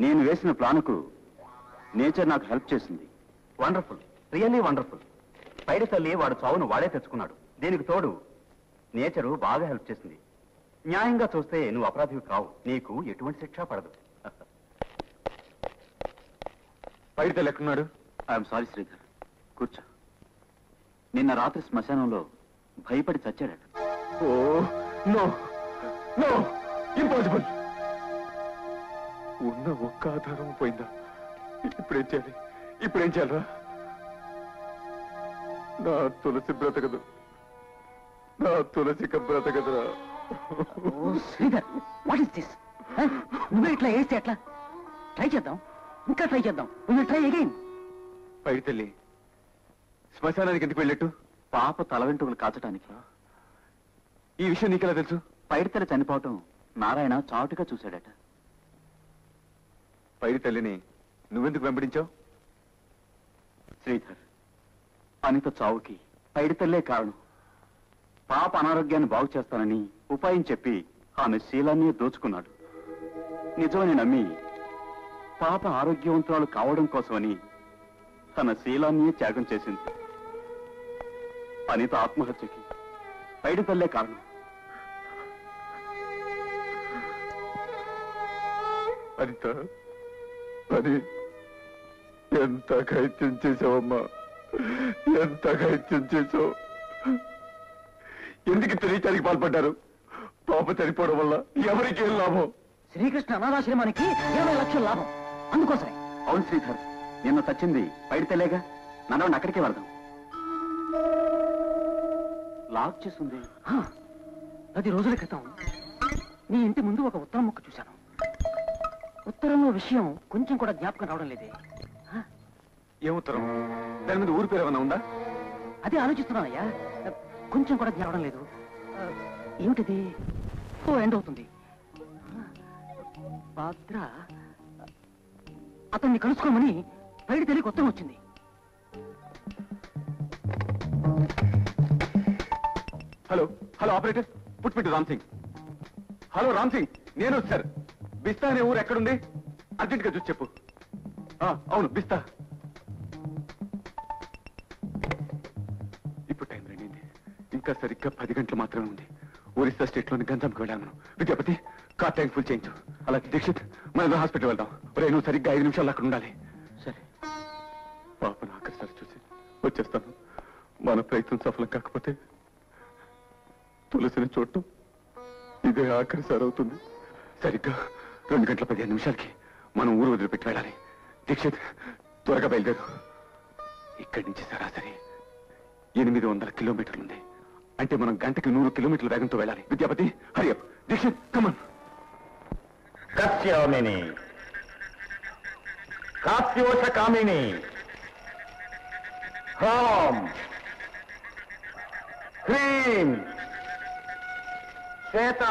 నేను వేసిన ప్లాన్కు నేచర్ నాకు హెల్ప్ చేసింది. Wonderful, really wonderful. Paidi Talli వాడు చావును వాడే తెచ్చుకున్నాడు. దీనికి తోడు నేచరు బాగా హెల్ప్ చేసింది. న్యాయంగా చూస్తే నువ్వు అపరాధివి కావు, నీకు ఎటువంటి శిక్ష పడదు. పైడి తల్లి ఎక్కడున్నాడు? ఐఎమ్ సారీ శ్రీధర్, కూర్చో. నిన్న రాత్రి శ్మశానంలో భయపడి చచ్చాడట. Oh no no, impossible. ఉన్న ఒక్క ఆధారం పోయిందా? ఇప్పుడేం చేయాలి? ఇప్పుడేం చేయాలరా? నా తులసి బ్రతకదు, నా తులసిక బ్రతకదురా. Sridhar, what is this? నువ్వే ఇట్లా వేస్తే ఎట్లా? ట్రై చేద్దాం, ఇంకా ట్రై చేద్దాం. Try again. పైడి తల్లి శ్మశానానికి ఎందుకు వెళ్ళట్టు? పాప తల వెంట్రుకలు కాచటానికి. ఈ విషయం నీకెలా తెలుసు? పైడి తల్లి చనిపోవటం నారాయణ చాటుగా చూశాడట. పైడి తల్లిని నువ్వెందుకు వెంబడించావు? శ్రీధర్, అనిత చావుకి పైడి తల్లే కారణం. పాప అనారోగ్యాన్ని బాగు చేస్తానని ఉపాయం చెప్పి ఆమె శీలాన్ని దోచుకున్నాడు. నిజమని నమ్మి పాప ఆరోగ్యవంతురాలు కావడం కోసమని తన శీలాన్ని త్యాగం చేసింది. అనిత ఆత్మహత్యకి పైడి తల్లే కారణం. అనిత, అని ఎంత గైత్యం చేసావమ్మా, ఎంత గైత్యం చేసావు. ఎందుకు తెలియటానికి పాల్పడ్డారు? పాప చనిపోవడం వల్ల ఎవరికి ఏం లాభం? శ్రీకృష్ణ అనాథాశ్రమానికి 20 లక్షల లాభం, అందుకోసమే. అవును శ్రీధర్, నిన్న చచ్చింది పైడి తల్లేగా. నన్ను అక్కడికే వెళ్దాం. లాక్ చేస్తుంది. 10 రోజుల క్రితం నీ ఇంటి ముందు ఒక ఉత్తరం ముక్క చూశాను. ఉత్తరంలో విషయం కొంచెం కూడా జ్ఞాపకం రావడం లేదే. ఏ ఉత్తరం? దాని మీద ఊరి పేరు ఏమన్నా ఉందా? అదే ఆలోచిస్తున్నానయ్యా, కొంచెం కూడా జ్ఞాపకం లేదు. ఏమిటిది? ఓ ఎండ్ అవుతుంది. పాత్ర అతన్ని కలుసుకోమని పైడి తెలియక ఉత్తరం వచ్చింది. హలో హలో ఆపరేటర్, పుట్పిట్టు రామ్ సింగ్. హలో రామ్ సింగ్, నేను సార్. బిస్తా అనే ఊరు ఎక్కడుంది? అర్జెంట్ గా చూసి చెప్పు. అవును, బిస్తా. ఇప్పుడు టైం రెండింది, ఇంకా సరిగ్గా 10 గంటలు మాత్రమే ఉంది. ఒరిస్సా స్టేట్ లోని గంజాంకి వెళ్ళాను మనం. విద్యాపతి, కార్ ట్యాంక్ ఫుల్ చేయించు. అలాగే దీక్షిత్, మనం హాస్పిటల్ వెళ్దాం. ఒరే, నువ్వు సరిగ్గా 5 నిమిషాలు అక్కడ ఉండాలి. సరే. పాపను ఆఖరిసారి చూసి వచ్చేస్తాను. మన ప్రయత్నం సఫలం కాకపోతే తులసిని చూడటం ఇదే ఆఖరిసారి అవుతుంది. సరిగ్గా 2 గంటల 15 నిమిషాలకి మనం ఊరు వదిలిపెట్టి వెళ్ళాలి. దీక్షిత్, త్వరగా బయలుదేరు. ఇక్కడి నుంచి సరాసరి 800 కిలోమీటర్లుంది. అంటే మనం గంటకి 100 కిలోమీటర్ల వేగంతో వెళ్ళాలి. Vidyapati, hurry up. Dixit, come on. కస్యామిని, కాస్యోష కామిని, హ్రాం, హ్రీం, శ్వేత,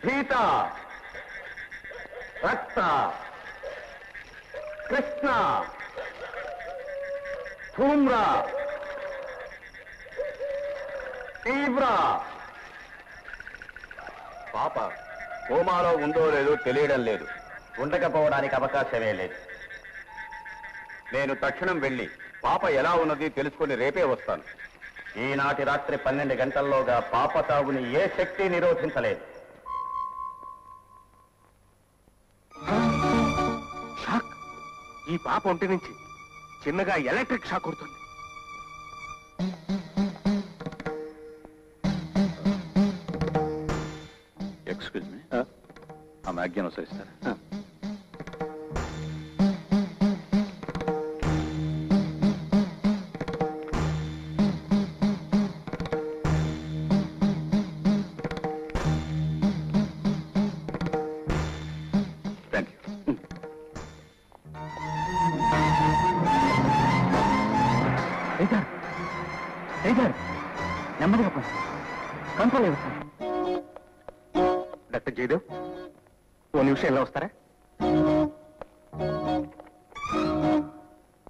భీత, రక్త, కృష్ణ, ధూమ్ర, తీవ్ర. పాప కోమాలో ఉందో లేదో తెలియడం లేదు. ఉండకపోవడానికి అవకాశమే లేదు. నేను తక్షణం వెళ్ళి పాప ఎలా ఉన్నది తెలుసుకుని రేపే వస్తాను. ఈనాటి రాత్రి 12 గంటల్లోగా పాప తాగుని ఏ శక్తి నిరోధించలేదు. షాక్! ఈ పాప ఒంటి నుంచి చిన్నగా ఎలక్ట్రిక్ షాక్ కొడుతుంది. ఎక్స్క్యూజ్ మీ, ఆ మ్యాగ్యాన్ ఒకసారి. Thank you. నెమ్మదిగా కంట్రోల్ అవుతాను. డాక్టర్ జయదేవ్, ఓ నిమిషం ఎలా వస్తారా?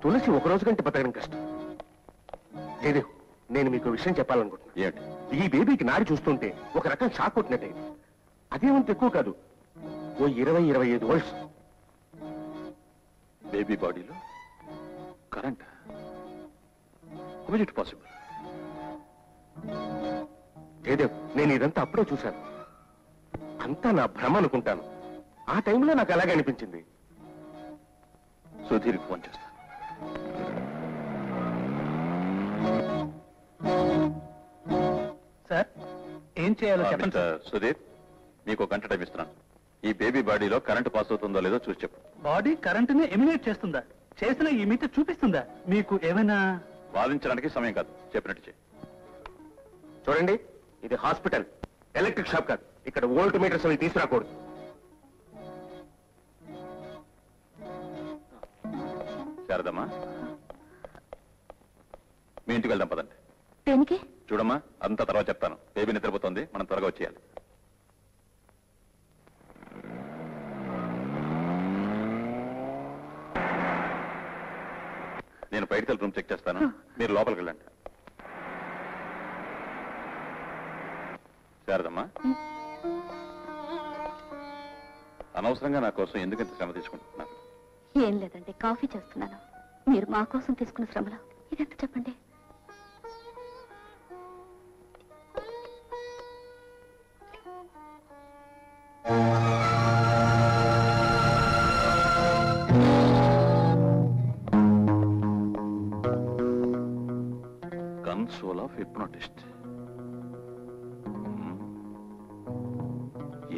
తులసి ఒక రోజు కంటే బతకడం కష్టం. జయదేవ్, నేను మీకు విషయం చెప్పాలనుకుంటున్నాను. ఈ బేబీకి నాడి చూస్తుంటే ఒక రకం షాక్ కొట్టినట్టయింది. అదేమంత ఎక్కువ కాదు, ఓ 20-25 వోల్ట్స్. బేబీ బాడీలో కరెంట్ ఇట్ పాసిబుల్? జయదేవ్, నేను ఇదంతా అప్పుడే చూశాను. అంతా నా భ్రమ అనుకుంటాను. ఆ టైంలో నాకు అలాగే అనిపించింది. సుధీర్కి ఫోన్ చేస్తాను. సార్, ఏం చేయాలో చెప్పండి సార్. సుధీర్, మీకు గంట టైం ఇస్తున్నాను. ఈ బేబీ బాడీలో కరెంట్ పాస్ అవుతుందో లేదో చూసి చెప్పు. బాడీ కరెంటుని ఎమినేట్ చేస్తుందా? చేసిన ఈ మీటర్ చూపిస్తుందా? మీకు ఏమైనా వాదించడానికి సమయం కాదు, చెప్పినట్టు చేయి. చూడండి, ఇది హాస్పిటల్, ఎలక్ట్రిక్ షాప్ కాదు. ఇక్కడ వోల్ట్ మీటర్స్ అవి తీసుకురాకూడదు. శారదమ్మా, మీ ఇంటికి వెళ్దాం పదండి. దేనికి? చూడమ్మా, అంతా తర్వాత చెప్తాను. బేబీ నిద్రపోతుంది, మనం త్వరగా వచ్చేయాలి. నేను బయట రూమ్ చెక్ చేస్తాను, మీరు లోపలికి వెళ్ళండి. శారదమ్మా, అనవసరంగా నా కోసం ఎందుకు ఇంత శ్రమ తీసుకుంటున్నారు? ఏం లేదండి, కాఫీ చేస్తున్నాను. మీరు మా కోసం తీసుకున్న శ్రమలో ఇదెంత చెప్పండి. Console of hypnotist,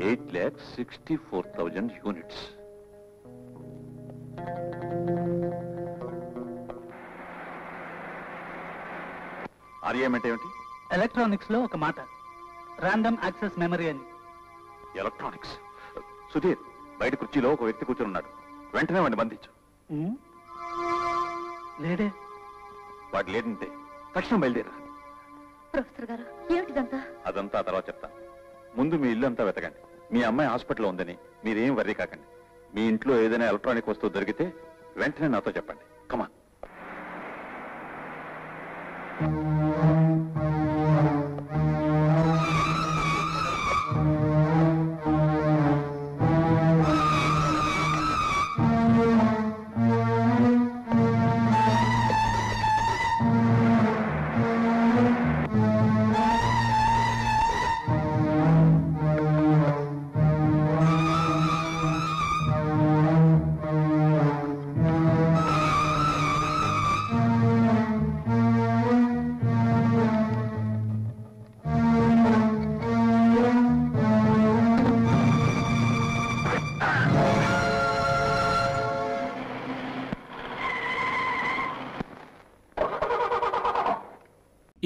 8,64,000 units. RM అంటే ఏమిటి? ఎలక్ట్రానిక్స్ లో ఒక మాట, ర్యాండమ్ యాక్సెస్ మెమరీ అని. ఎలక్ట్రానిక్స్. సుధీర్, బయట కుర్చీలో ఒక వ్యక్తి కూర్చొని ఉన్నాడు. వెంటనే వాడిని బంధించు. లేదే. వాడు లేదంటే తక్షణం బయలుదేరా. ప్రొఫెసర్ గారు, ఏమిటిదంతా? అదంతా ఆ తర్వాత చెప్తాను. ముందు మీ ఇల్లు అంతా వెతకండి. మీ అమ్మాయి హాస్పిటల్లో ఉందని మీరేం వర్రీ కాకండి. మీ ఇంట్లో ఏదైనా ఎలక్ట్రానిక్ వస్తువు దొరికితే వెంటనే నాతో చెప్పండి. కమాన్.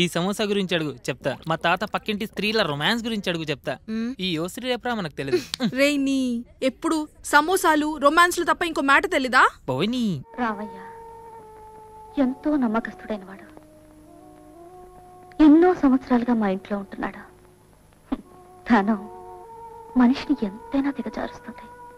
ఈ సమోసా గురించి అడుగు చెప్తా. మా తాత పక్కింటి స్త్రీల రొమాన్స్ గురించి అడుగు చెప్తా. ఈ యోశ్రీ రేపరా మనకు తెలియదు. రే నీ ఎప్పుడు సమోసాలు రొమాన్స్లు తప్ప ఇంకో మాట తెలీదా? పోయినీ. రావయ్య ఎంతో నమ్మకస్తుడైన వాడు, ఎన్నో సంవత్సరాలుగా మా ఇంట్లో ఉంటున్నాడు. ధనం మనిషిని ఎంతైనా దిగజారుస్తుంది.